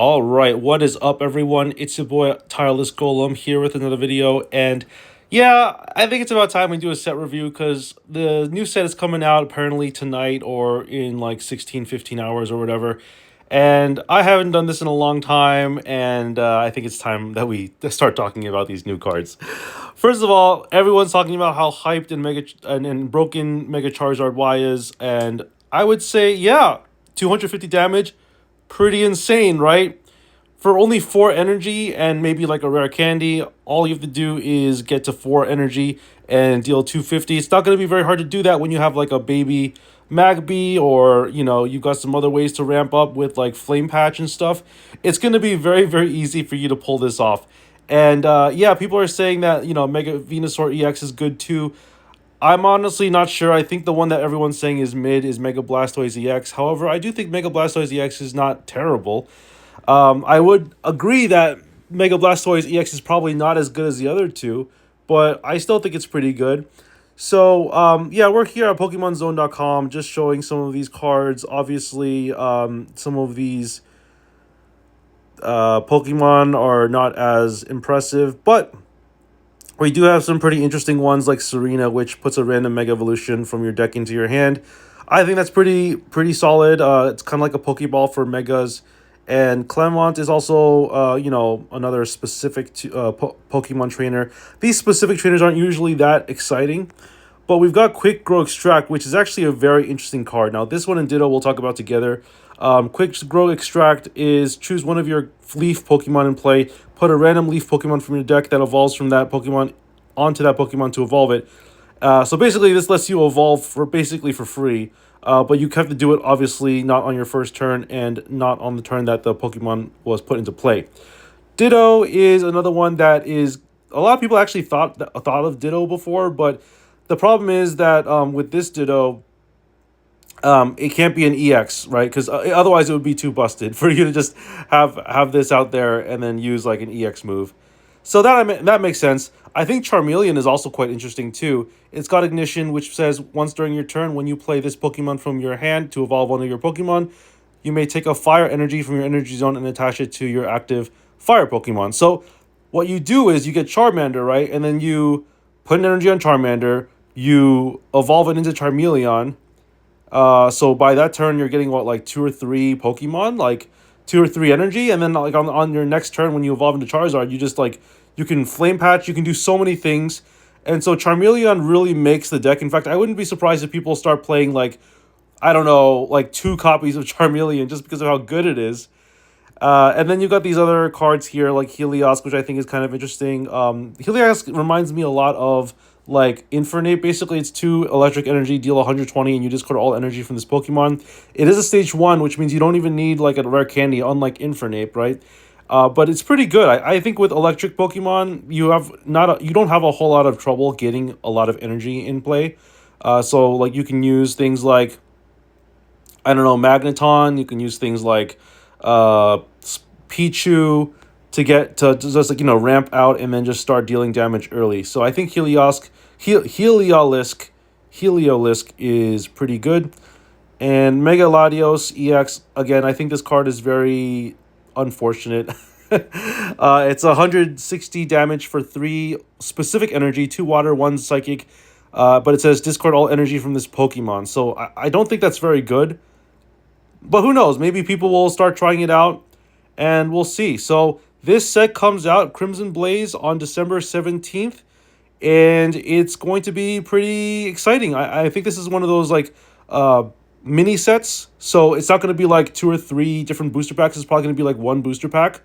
All right, what is up, everyone? It's your boy Tireless Golem here with another video, and yeah, I think it's about time we do a set review because the new set is coming out apparently tonight or in like 16, 15 hours or whatever. And I haven't done this in a long time, and I think it's time that we start talking about these new cards. First of all, everyone's talking about how hyped and broken Mega Charizard Y is, and I would say, yeah, 250 damage, pretty insane, right? For only 4 energy and maybe like a rare candy, all you have to do is get to 4 energy and deal 250. It's not going to be very hard to do that when you have like a baby Magby, or you've got some other ways to ramp up with like Flame Patch and stuff. It's going to be very, very easy for you to pull this off. And yeah, people are saying that, Mega Venusaur EX is good too. I'm honestly not sure. I think the one that everyone's saying is mid is Mega Blastoise EX. However, I do think Mega Blastoise EX is not terrible. I would agree that Mega Blastoise EX is probably not as good as the other two, but I still think it's pretty good. So, yeah, we're here at PokemonZone.com just showing some of these cards. Obviously, some of these Pokemon are not as impressive, but we do have some pretty interesting ones like Serena, which puts a random Mega Evolution from your deck into your hand. I think that's pretty solid. It's kind of like a Pokeball for Megas. And Clemont is also, another specific Pokemon trainer. These specific trainers aren't usually that exciting. But we've got Quick Grow Extract, which is actually a very interesting card. Now, this one and Ditto we'll talk about together. Quick Grow Extract is choose one of your Leaf Pokemon in play, put a random Leaf Pokemon from your deck that evolves from that Pokemon onto that Pokemon to evolve it. So basically, this lets you evolve for free. But you have to do it obviously not on your first turn and not on the turn that the Pokemon was put into play. Ditto is another one that is a lot of people actually thought of Ditto before, but the problem is that with this Ditto, it can't be an EX, right? Because otherwise it would be too busted for you to just have this out there and then use like an EX move. So that makes sense. I think Charmeleon is also quite interesting too. It's got Ignition, which says once during your turn, when you play this Pokemon from your hand to evolve one of your Pokemon, you may take a fire energy from your energy zone and attach it to your active fire Pokemon. So what you do is you get Charmander, right? And then you put an energy on Charmander, you evolve it into Charmeleon. So by that turn, you're getting what, like 2 or 3 Pokemon, like 2 or 3 energy, and then like on your next turn when you evolve into Charizard, you just like you can Flame Patch, you can do so many things, and so Charmeleon really makes the deck. In fact, I wouldn't be surprised if people start playing like, I don't know, like 2 copies of Charmeleon just because of how good it is. And then you've got these other cards here like Helios, which I think is kind of interesting. Helios reminds me a lot of like Infernape. Basically, it's 2 electric energy, deal 120, and you discard all energy from this Pokemon. It is a stage 1, which means you don't even need like a rare candy, unlike Infernape, right? But it's pretty good. I think with electric Pokemon, you don't have a whole lot of trouble getting a lot of energy in play. So like you can use things like, I don't know, Magneton. You can use things like uh, Pichu to get to just like ramp out and then just start dealing damage early. So I think Heliolisk is pretty good. And Mega Latios EX, again, I think this card is very unfortunate. It's 160 damage for 3 specific energy, 2 water, 1 psychic. But it says discard all energy from this Pokemon. So I don't think that's very good. But who knows? Maybe people will start trying it out and we'll see. So this set comes out Crimson Blaze on December 17th, and it's going to be pretty exciting. I think this is one of those like mini sets. So it's not going to be like 2 or 3 different booster packs. It's probably going to be like 1 booster pack,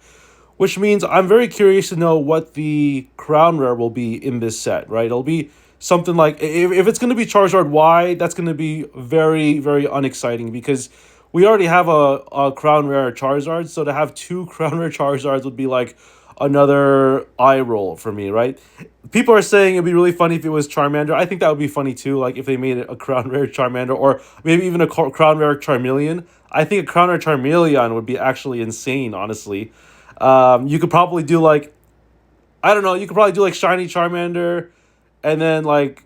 which means I'm very curious to know what the crown rare will be in this set, right? It'll be something like, if it's going to be Charizard Y, that's going to be very, very unexciting because we already have a crown rare Charizard, so to have 2 crown rare Charizards would be like another eye roll for me, right? People are saying it'd be really funny if it was Charmander. I think that would be funny too, like if they made it a crown rare Charmander or maybe even a crown rare Charmeleon. I think a crown rare Charmeleon would be actually insane, honestly. You could probably do like, I don't know, you could probably do like shiny Charmander and then like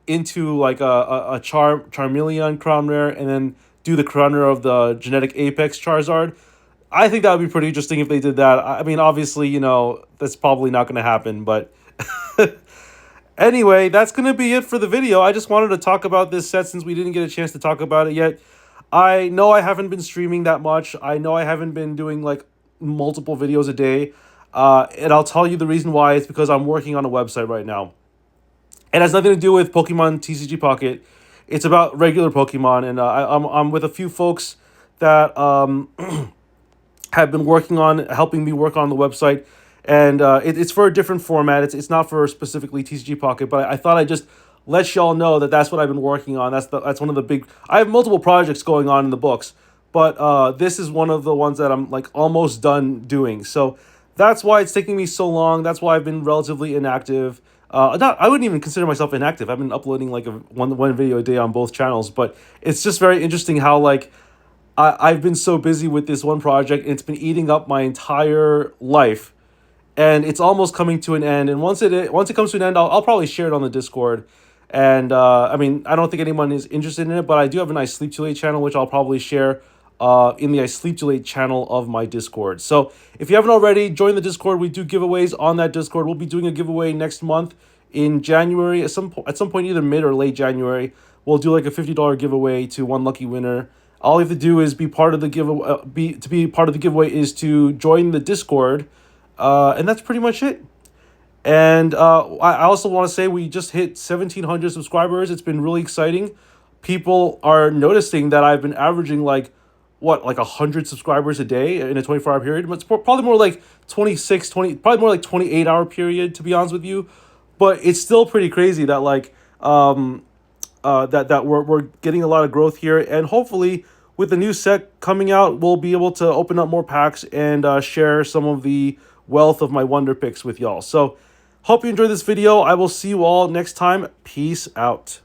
into like a Charmeleon crown rare and then do the crown rare of the genetic Apex Charizard. I think that would be pretty interesting if they did that. I mean, obviously, you know, that's probably not going to happen, but anyway, that's going to be it for the video. I just wanted to talk about this set since we didn't get a chance to talk about it yet. I know I haven't been streaming that much. I know I haven't been doing like multiple videos a day. And I'll tell you the reason why. It's because I'm working on a website right now. It has nothing to do with Pokemon TCG Pocket. It's about regular Pokemon, and I'm with a few folks that have been working on helping me work on the website, and it's for a different format. It's not for specifically TCG Pocket, but I thought I'd just let y'all know that that's what I've been working on. That's one of the big. I have multiple projects going on in the books, but this is one of the ones that I'm like almost done doing. So that's why it's taking me so long. That's why I've been relatively inactive. Not I wouldn't even consider myself inactive. I've been uploading like one video a day on both channels, but it's just very interesting how like I've been so busy with this one project. It's been eating up my entire life, and it's almost coming to an end. And once it comes to an end, I'll probably share it on the Discord. And I mean, I don't think anyone is interested in it, but I do have an I Sleep Too Late channel, which I'll probably share in the I Sleep Too Late channel of my Discord. So if you haven't already, join the Discord. We do giveaways on that Discord. We'll be doing a giveaway next month in January at some point, either mid or late January. We'll do like a $50 giveaway to one lucky winner. All you have to do is be part of the giveaway. Be part of the giveaway is to join the Discord, and that's pretty much it. And I also want to say we just hit 1,700 subscribers. It's been really exciting. People are noticing that I've been averaging like, what, like 100 subscribers a day in a 24-hour period. But it's probably more like 20, probably more like 28-hour period, to be honest with you. But it's still pretty crazy that like that we're getting a lot of growth here. And hopefully with the new set coming out, we'll be able to open up more packs and share some of the wealth of my wonder picks with y'all. So hope you enjoyed this video. I will see you all next time. Peace out.